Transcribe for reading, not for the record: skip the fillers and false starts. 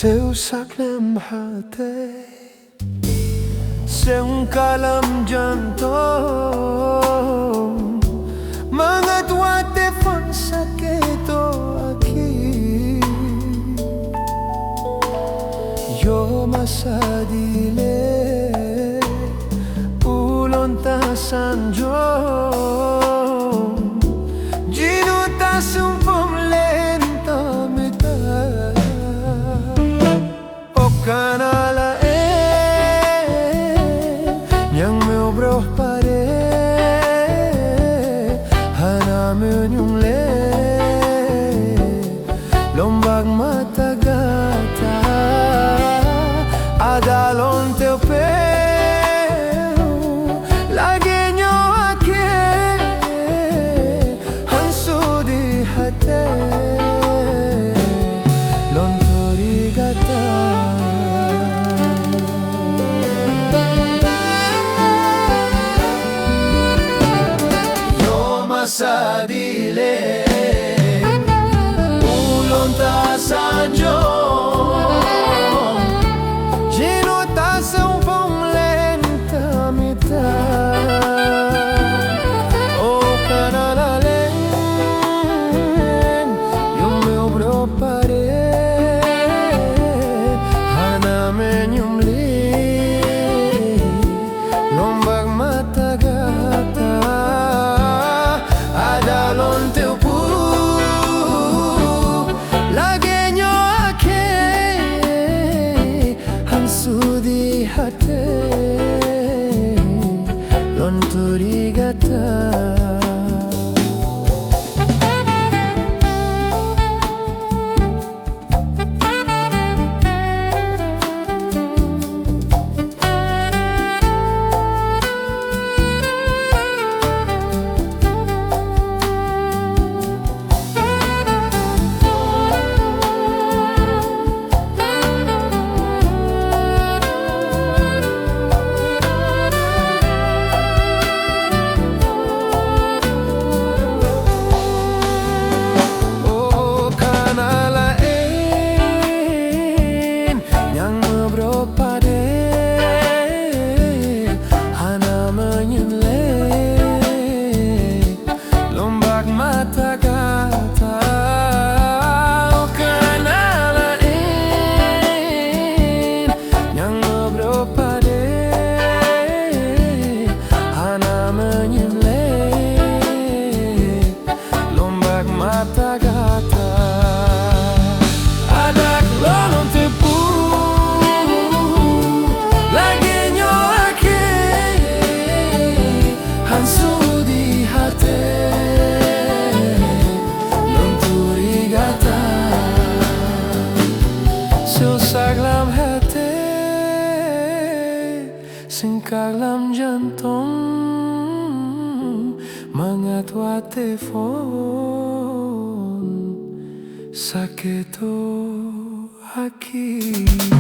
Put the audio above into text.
Seusak dalam hati, seungkal dalam jantung, mengetua telefon sakit hati. Yo masa dile ulon ta sanjung, jinu ta sumpum lenta meta. Kanala yang meu bro pare hana menyung le lombang mata gata adalah teu pero lagi nyoake hansu di hati lontori gata. Masa dile ulon ta sanjung, jino ta sumpung lenta mita. Oh kanala len yung meu bro pare hana menyum li lombang mata gata adalah teu pu lagi nyoake hansu di hati lonturi gata. Dalam hati, singkar dalam jantung, mengetua telefon sakit hati.